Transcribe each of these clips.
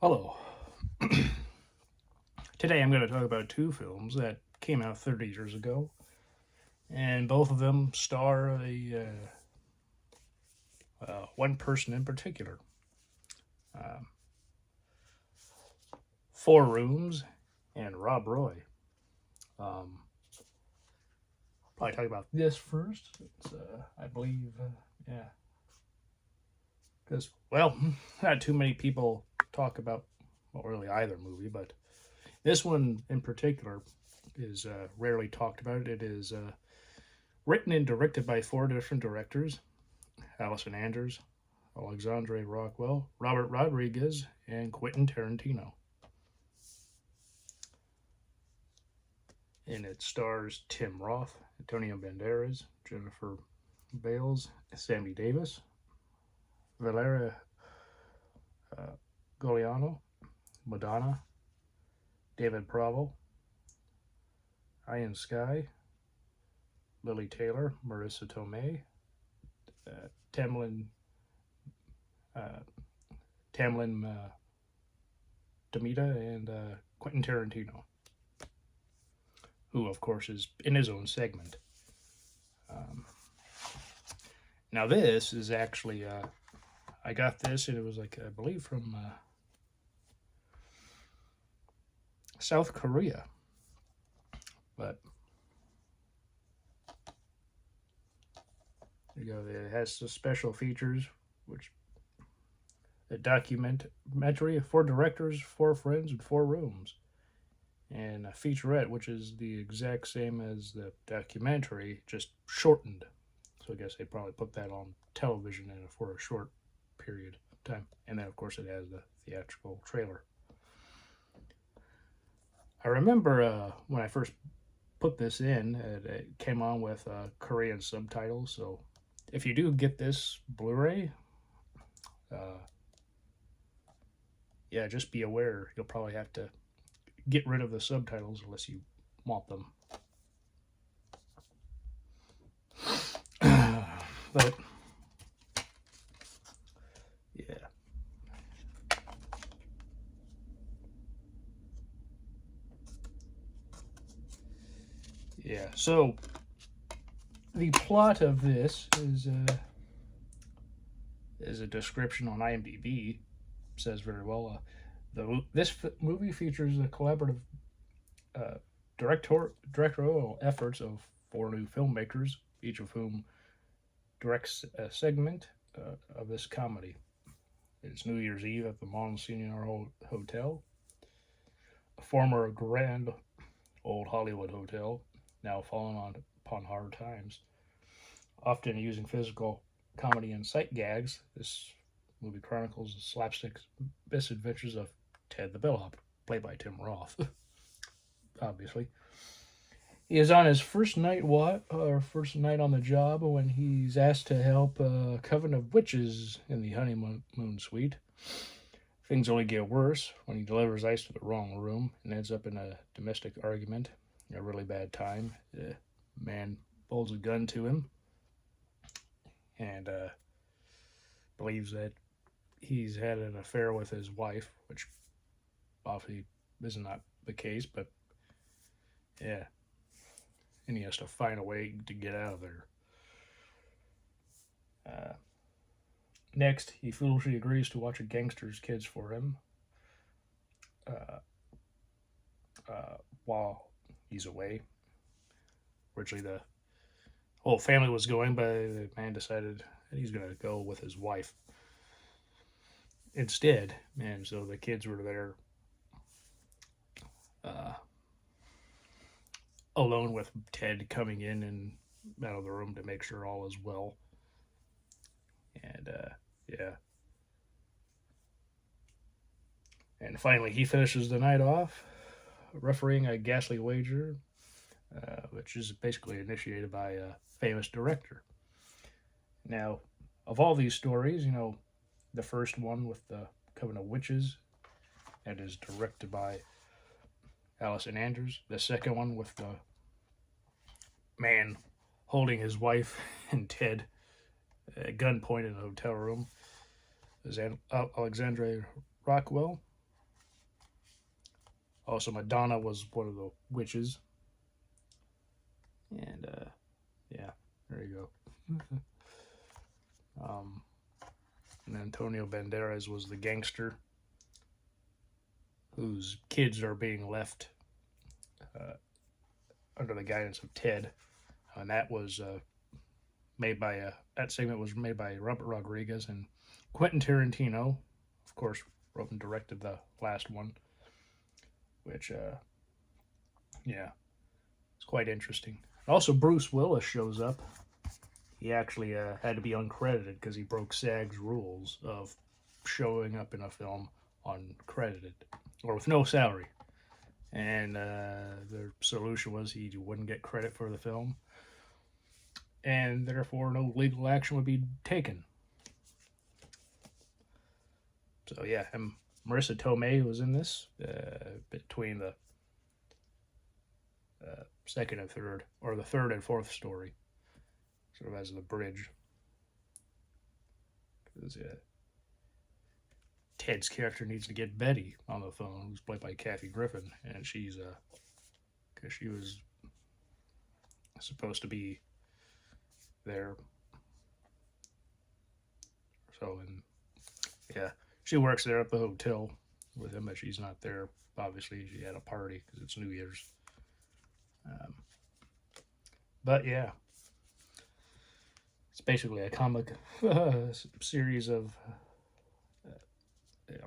Hello. Today I'm going to talk about two films that came out 30 years ago, and both of them star one person in particular. Uh, Four Rooms and Rob Roy. Um, Probably talk about this first. I believe, yeah, because, well, not too many people talk about, well, really either movie, but this one in particular is rarely talked about. It is written and directed by four different directors: Allison Anders, Alexandre Rockwell, Robert Rodriguez, and Quentin Tarantino. And it stars Tim Roth, Antonio Banderas, Jennifer Bales, Sammy Davis, Valeria Goliano, Madonna, David Bravo, Ian Sky, Lily Taylor, Marissa Tomei, Tamlin uh, Tamlin Demita, and Quentin Tarantino, who of course is in his own segment. Um, Now this is actually I got this and it was like I believe from South Korea, but you go. It has some special features, which a documentary, four directors, four friends, and four rooms, and a featurette, which is the exact same as the documentary, just shortened. So I guess they probably put that on television for a short period of time, and then of course it has the theatrical trailer. I remember when I first put this in, it came on with Korean subtitles. So if you do get this Blu-ray, uh, yeah, just be aware you'll probably have to get rid of the subtitles unless you want them. But yeah, yeah. So the plot of this is a description on IMDb. Says very well. This movie features the collaborative uh, directorial efforts of four new filmmakers, each of whom directs a segment of this comedy. It's New Year's Eve at the Monsignor Hotel, a former grand old Hollywood hotel, now fallen upon hard times. Often using physical comedy and sight gags, this movie chronicles the slapstick misadventures of Ted the Bellhop, played by Tim Roth, obviously. He is on his first night on the job when he's asked to help a coven of witches in the honeymoon suite. Things only get worse when he delivers ice to the wrong room and ends up in a domestic argument. A really bad time. The man pulls a gun to him and believes that he's had an affair with his wife, which obviously is not the case, but yeah. And he has to find a way to get out of there. Uh, Next, he foolishly agrees to watch a gangster's kids for him uh, while he's away. Originally, the whole family was going, but the man decided that he's going to go with his wife instead. And so the kids were there uh, alone with Ted coming in and out of the room to make sure all is well. And yeah. And finally, he finishes the night off, refereeing a ghastly wager, which is basically initiated by a famous director. Now, of all these stories, the first one with the Coven of Witches, and is directed by Allison Anders. The second one with the man holding his wife and Ted at gunpoint in a hotel room is Alexandre Rockwell. Also, Madonna was one of the witches. And yeah, there you go. um, and Antonio Banderas was the gangster whose kids are being left uh, under the guidance of Ted. And that was made by that segment was made by Robert Rodriguez and Quentin Tarantino. Of course, wrote and directed the last one, which yeah, it's quite interesting. Also, Bruce Willis shows up. He actually had to be uncredited because he broke SAG's rules of showing up in a film uncredited or with no salary. And the solution was he wouldn't get credit for the film, and therefore no legal action would be taken. So yeah, and Marissa Tomei was in this between the second and third, or the third and fourth story, sort of as the bridge. Because Ted's character needs to get Betty on the phone, who's played by Kathy Griffin, and she's because she was supposed to be there. So, and yeah, she works there at the hotel with him, but she's not there. Obviously, she had a party because it's New Year's. But yeah, it's basically a comic series of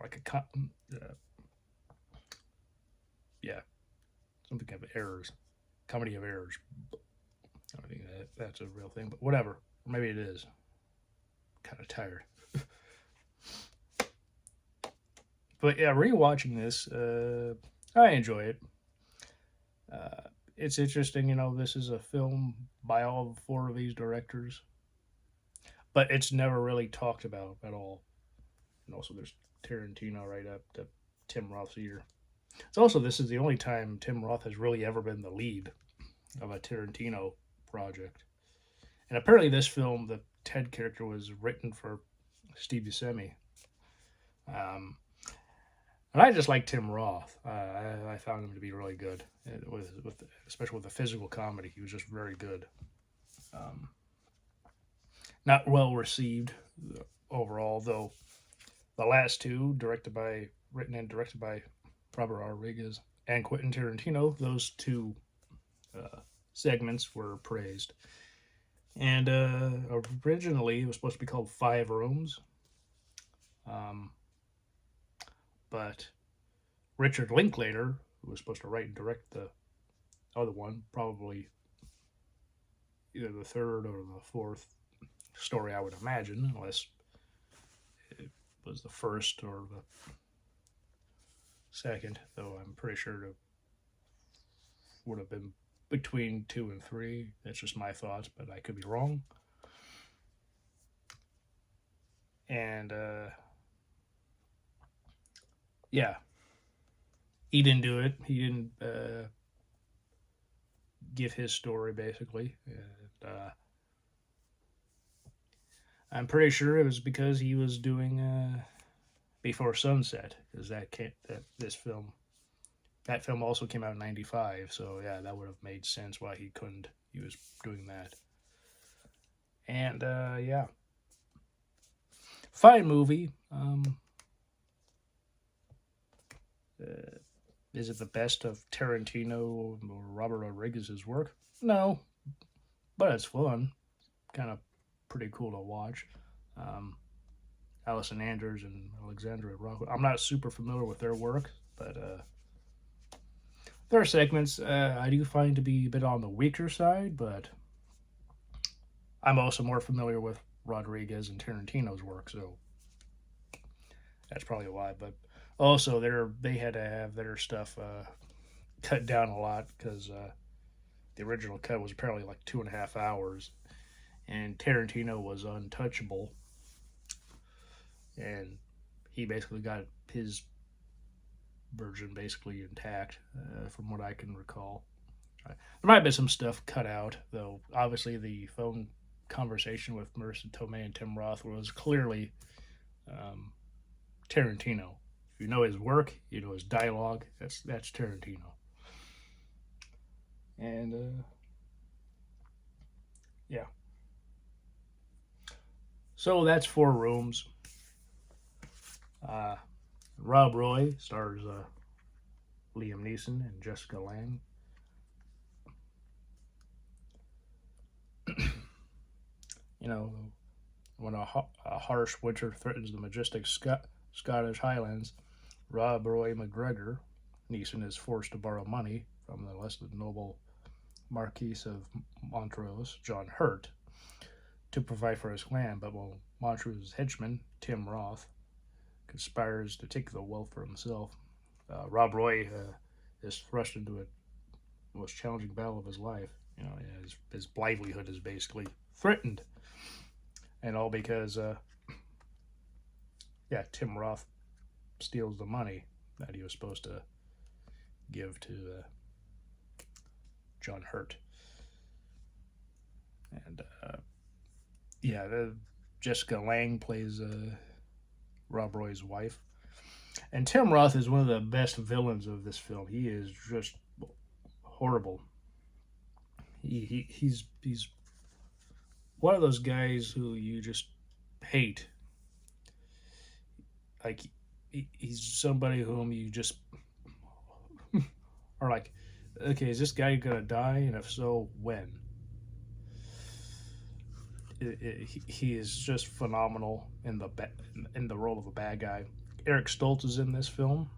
like a yeah, something of errors, comedy of errors. I don't think that's a real thing, but whatever. Or maybe it is. Kind of tired. But yeah, rewatching this, I enjoy it. It's interesting, this is a film by all four of these directors, but it's never really talked about at all. And also, there's Tarantino right up to Tim Roth's ear. It's also, this is the only time Tim Roth has really ever been the lead of a Tarantino project. And apparently, this film, the Ted character, was written for Steve Buscemi. And I just like Tim Roth. I found him to be really good, especially with the physical comedy. He was just very good. Not well received overall, though. The last two, written and directed by Robert Rodriguez and Quentin Tarantino, those two segments were praised. And originally, it was supposed to be called Five Rooms. But Richard Linklater, who was supposed to write and direct the other one, probably either the third or the fourth story, I would imagine, unless it was the first or the second, though I'm pretty sure it would have been between 2 and 3. That's just my thoughts, but I could be wrong. And yeah, he didn't do it. He didn't give his story, basically. And, I'm pretty sure it was because he was doing Before Sunset, because that film also came out in '95. So yeah, that would have made sense why he was doing that. And yeah, fine movie. Is it the best of Tarantino or Robert Rodriguez's work? No, but it's fun. Kind of pretty cool to watch. Allison Anders and Alexandra Rockwell. I'm not super familiar with their work, but there are segments I do find to be a bit on the weaker side, but I'm also more familiar with Rodriguez and Tarantino's work, so that's probably why. But also, they had to have their stuff cut down a lot because the original cut was apparently like 2.5 hours, and Tarantino was untouchable, and he basically got his version basically intact, from what I can recall. There might have been some stuff cut out, though. Obviously, the phone conversation with Marissa Tomei and Tim Roth was clearly Tarantino. you know his work, you know his dialogue. That's Tarantino. And yeah, so that's Four Rooms. Uh, Rob Roy stars Liam Neeson and Jessica Lange. You know, when a harsh winter threatens the majestic Scottish Highlands, Rob Roy McGregor Neeson is forced to borrow money from the less than noble Marquis of Montrose, John Hurt, to provide for his clan. But while Montrose's henchman, Tim Roth, conspires to take the wealth for himself, Rob Roy is thrust into a most challenging battle of his life. You know, his livelihood is basically threatened, and all because Tim Roth steals the money that he was supposed to give to John Hurt. And Jessica Lange plays Rob Roy's wife, and Tim Roth is one of the best villains of this film. He is just horrible. He's one of those guys who you just hate. Like he's somebody whom you just are like, okay, is this guy gonna die? And if so, when? He is just phenomenal in the role of a bad guy. Eric Stoltz is in this film.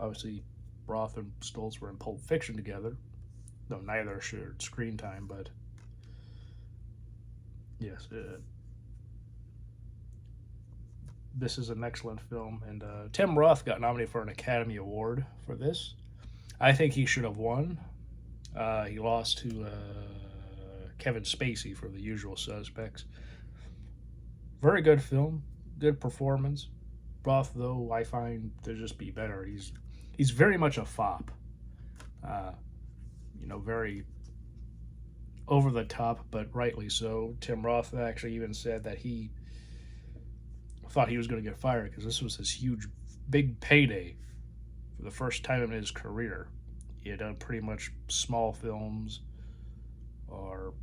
Obviously, Roth and Stoltz were in Pulp Fiction together, though neither shared screen time. But yes, this is an excellent film, and Tim Roth got nominated for an Academy Award for this. I think he should have won. He lost to Kevin Spacey for The Usual Suspects. Very good film, good performance. Roth, though, I find to just be better. He's very much a fop. Very over the top, but rightly so. Tim Roth actually even said that he thought he was going to get fired because this was his huge, big payday for the first time in his career. He had done pretty much small films, or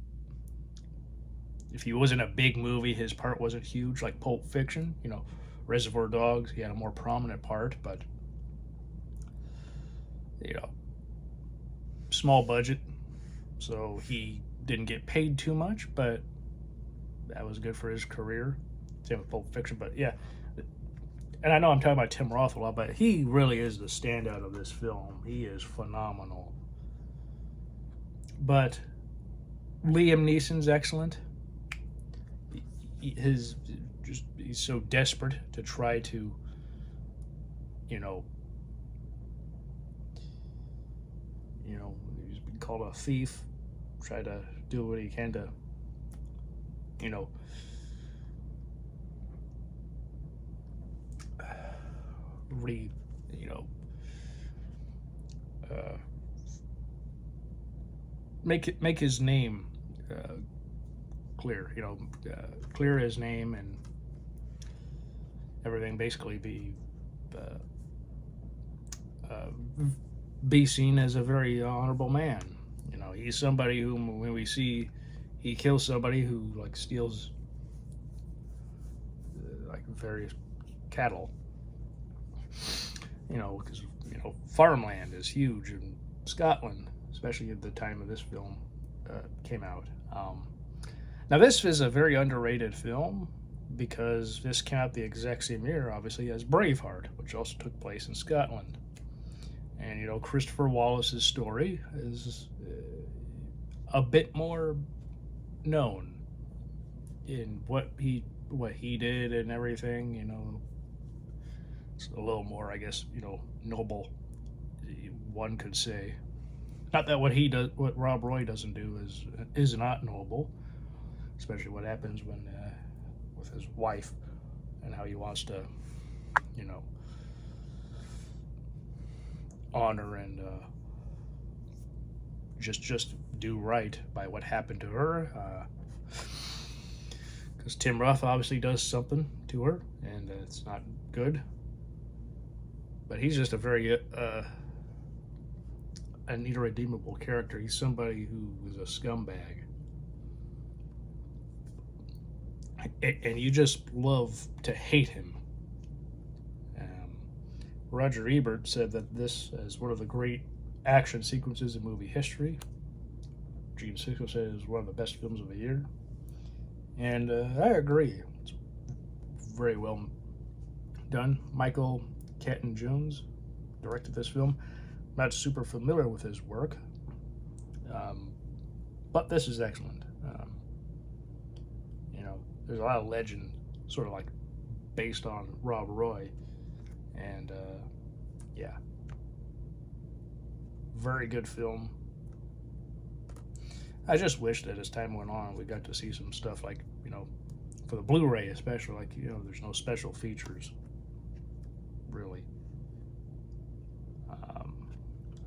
if he was in a big movie, his part wasn't huge, like Pulp Fiction. Reservoir Dogs, he had a more prominent part, but small budget, so he didn't get paid too much, but that was good for his career. Same with Pulp Fiction, but yeah. And I know I'm talking about Tim Roth a lot, but he really is the standout of this film. He is phenomenal. But Liam Neeson's excellent. He's so desperate to try to, he's been called a thief. Try to do what he can to, make his name clear. Clear his name and everything. Basically, be seen as a very honorable man. He's somebody whom, when we see he kills somebody who steals various cattle. Because farmland is huge in Scotland, especially at the time of this film came out. Now, this is a very underrated film because this came out the exact same year, obviously, as Braveheart, which also took place in Scotland. And Christopher Wallace's story is a bit more known in what he did and everything. It's a little more, I guess, noble, one could say. Not that what Rob Roy doesn't do is not noble, especially what happens when with his wife and how he wants to, honor and just do right by what happened to her. Because Tim Roth obviously does something to her, and it's not good. but he's just a very an irredeemable character. He's somebody who is a scumbag, and you just love to hate him. Um, Roger Ebert said that this is one of the great action sequences in movie history. Gene Siskel said it was one of the best films of the year, and I agree. It's very well done. Michael Keaton Jones directed this film. I'm not super familiar with his work, but this is excellent. You know, there's a lot of legend, sort of like based on Rob Roy, and yeah, very good film. I just wish that as time went on, we got to see some stuff like, you know, for the Blu-ray especially, like, you know, there's no special features, really.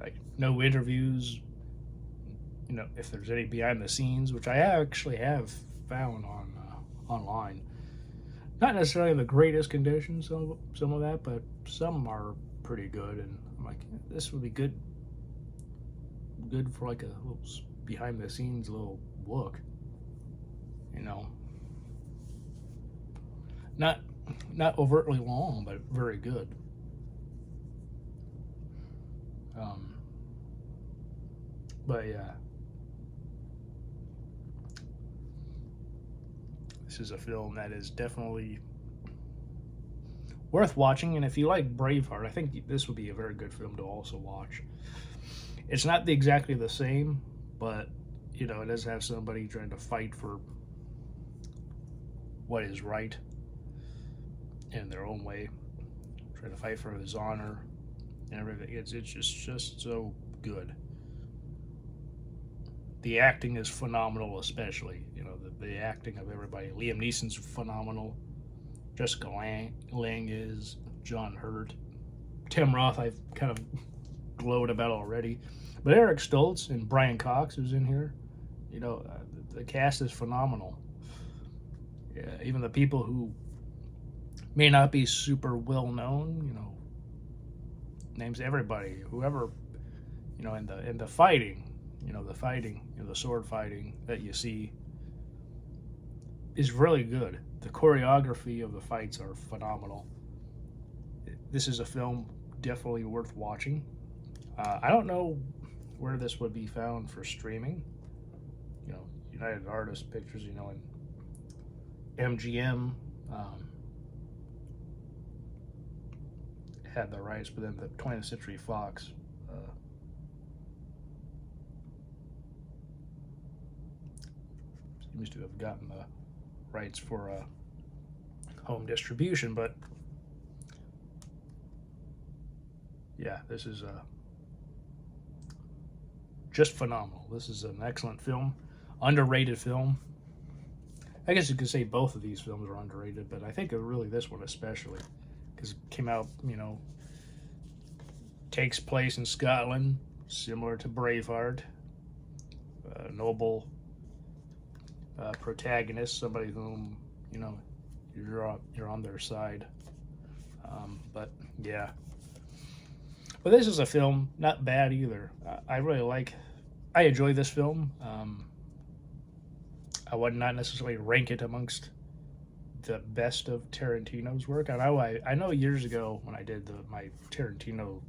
Like, no interviews, you know, if there's any behind the scenes, which I actually have found on online. Not necessarily in the greatest condition, some of that, but some are pretty good, and I'm like, this would be good for like a little behind the scenes little look, you know. Not overtly long, but very good. But yeah, this is a film that is definitely worth watching, and if you like Braveheart, I think this would be a very good film to also watch. It's not exactly the same, but you know, it does have somebody trying to fight for what is right in their own way, trying to fight for his honor and everything. It's just so good. The acting is phenomenal, especially, you know, the acting of everybody. Liam Neeson's phenomenal. Jessica Lange is. John Hurt. Tim Roth, I've kind of glowed about already. But Eric Stoltz and Brian Cox, who's in here, you know, the cast is phenomenal. Yeah, even the people who may not be super well known, you know, names everybody, whoever, you know, in the fighting, you know, the sword fighting that you see is really good. The choreography of the fights are phenomenal. This is a film definitely worth watching. I don't know where this would be found for streaming. You know, United Artists Pictures, you know, and MGM had the rights, but then the 20th Century Fox seems to have gotten the rights for home distribution. But yeah, this is just phenomenal. This is an excellent film, underrated film. I guess you could say both of these films are underrated, but I think really this one especially, because it came out, you know, takes place in Scotland, similar to Braveheart. Noble protagonist, somebody whom, you know, you're on their side. But yeah, but this is a film not bad either. I really like. I enjoy this film. I would not necessarily rank it amongst the best of Tarantino's work. I know years ago when I did my Tarantino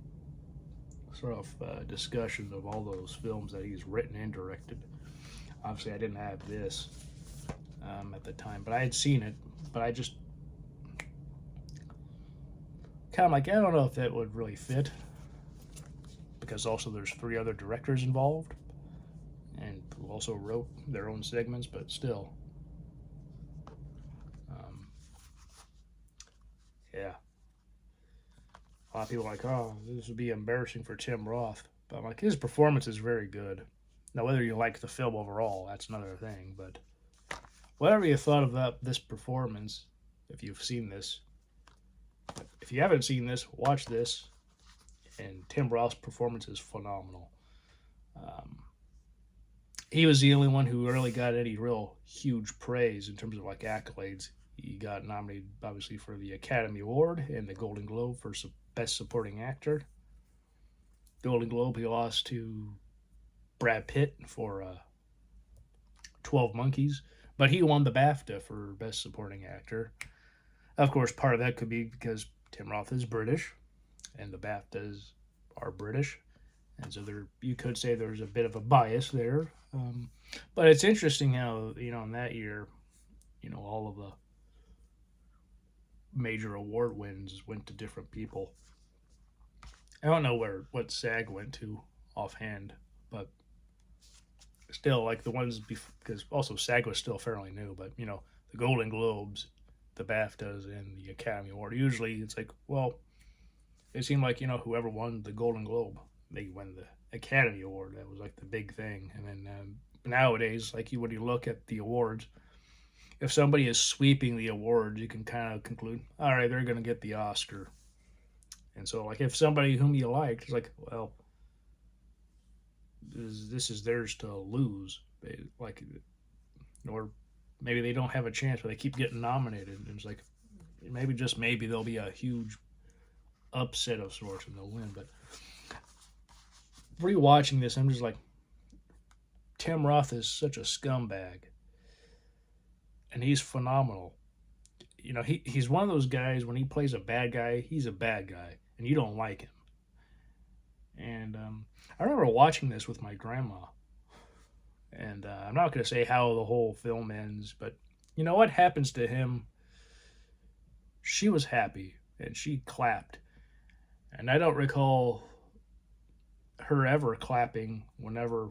sort of discussion of all those films that he's written and directed. Obviously, I didn't have this at the time, but I had seen it. But I just kind of like, I don't know if that would really fit, because also there's 3 other directors involved, and who also wrote their own segments, but still. Yeah. A lot of people are like, oh, this would be embarrassing for Tim Roth. But I'm like, his performance is very good. Now, whether you like the film overall, that's another thing. But whatever you thought about this performance, if you've seen this, if you haven't seen this, watch this. And Tim Roth's performance is phenomenal. He was the only one who really got any real huge praise in terms of like accolades. He got nominated, obviously, for the Academy Award and the Golden Globe for Best Supporting Actor. Golden Globe he lost to Brad Pitt for 12 Monkeys, but he won the BAFTA for Best Supporting Actor. Of course, part of that could be because Tim Roth is British, and the BAFTAs are British, and so there you could say there's a bit of a bias there. But it's interesting how in that year, all of the major award wins went to different people. I don't know what SAG went to offhand, but still, like the ones because also SAG was still fairly new, but the Golden Globes, the BAFTAs, and the Academy Award. Usually, it's like, well, it seemed like whoever won the Golden Globe, they win the Academy Award. That was like the big thing. And then nowadays, like when you look at the awards, if somebody is sweeping the awards, you can kind of conclude, all right, they're going to get the Oscar. And so, like, if somebody whom you liked is like, well, this is theirs to lose, like, or maybe they don't have a chance, but they keep getting nominated. And it's like, maybe just maybe there'll be a huge upset of sorts and they'll win. But rewatching this, I'm just like, Tim Roth is such a scumbag, and he's phenomenal. He's one of those guys when he plays a bad guy, he's a bad guy, and you don't like him. And I remember watching this with my grandma, and I'm not going to say how the whole film ends, but what happens to him? She was happy and she clapped, and I don't recall her ever clapping whenever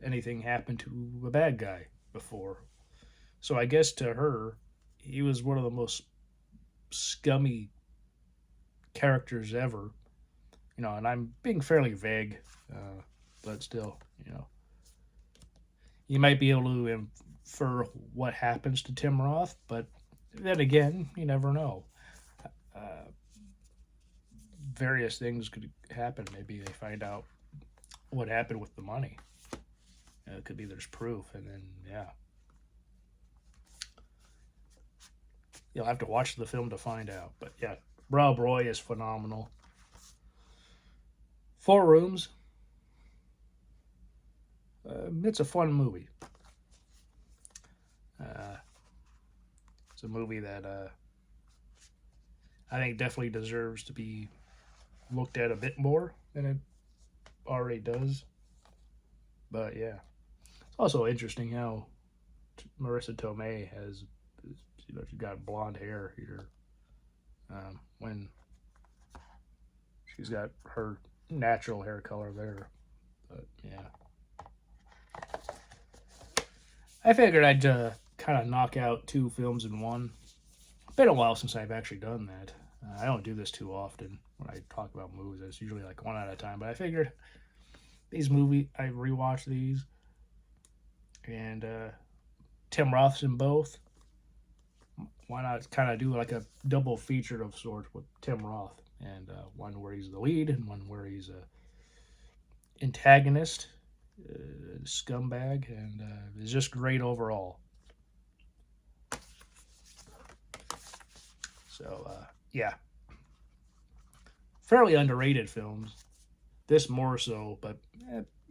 anything happened to a bad guy before. So I guess to her, he was one of the most scummy characters ever. And I'm being fairly vague, but still, you might be able to infer what happens to Tim Roth, but then again, you never know. Uh, Various things could happen. Maybe they find out what happened with the money. It could be there's proof, and then, yeah. You'll have to watch the film to find out. But yeah, Rob Roy is phenomenal. Four Rooms. It's a fun movie. It's a movie that I think definitely deserves to be looked at a bit more than it already does. But yeah, it's also interesting how Marissa Tomei has, she's got blonde hair here when she's got her natural hair color there. But yeah, I figured I'd kind of knock out two films in one. It's been a while since I've actually done that. I don't do this too often when I talk about movies. It's usually like one at a time. But I figured I rewatched these, and Tim Roth's in both. Why not kind of do like a double feature of sorts with Tim Roth, and one where he's the lead and one where he's a antagonist, scumbag, and is just great overall. So yeah, fairly underrated films. This more so, but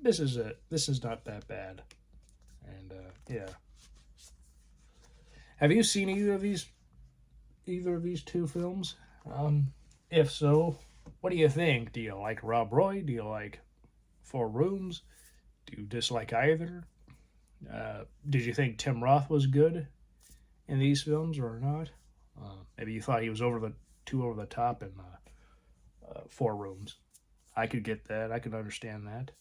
this is not that bad. And yeah, have you seen either of these two films? If so, what do you think? Do you like Rob Roy? Do you like Four Rooms? Do you dislike either? Did you think Tim Roth was good in these films or not? Maybe you thought he was too over the top in Four Rooms. I could get that. I could understand that.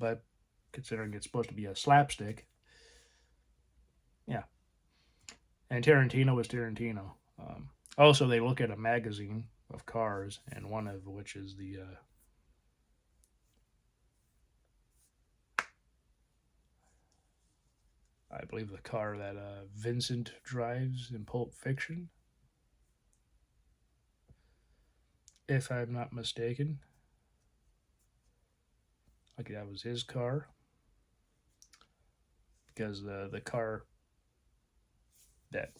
But considering it's supposed to be a slapstick, yeah. And Tarantino was Tarantino. Also, they look at a magazine of cars, and one of which is the I believe the car that Vincent drives in Pulp Fiction, if I'm not mistaken. Like that was his car, because the car that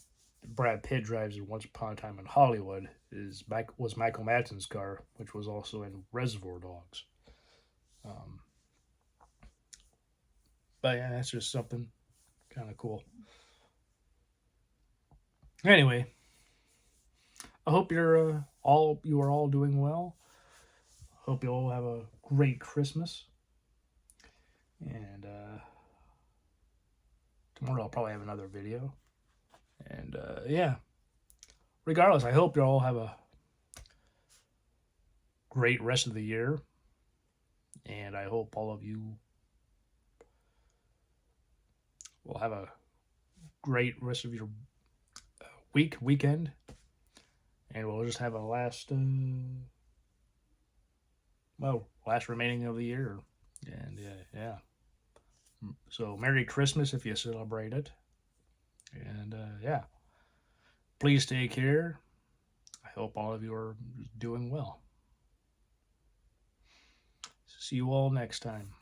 Brad Pitt drives in Once Upon a Time in Hollywood was Michael Madsen's car, which was also in Reservoir Dogs. Um, but yeah, that's just something kind of cool. Anyway, I hope you are all doing well. Hope you all have a great Christmas. And tomorrow I'll probably have another video. And yeah, regardless, I hope you all have a great rest of the year. And I hope all of you will have a great rest of your weekend. And we'll just have a last remaining of the year. And yeah. So Merry Christmas if you celebrate it. And yeah, please take care. I hope all of you are doing well. See you all next time.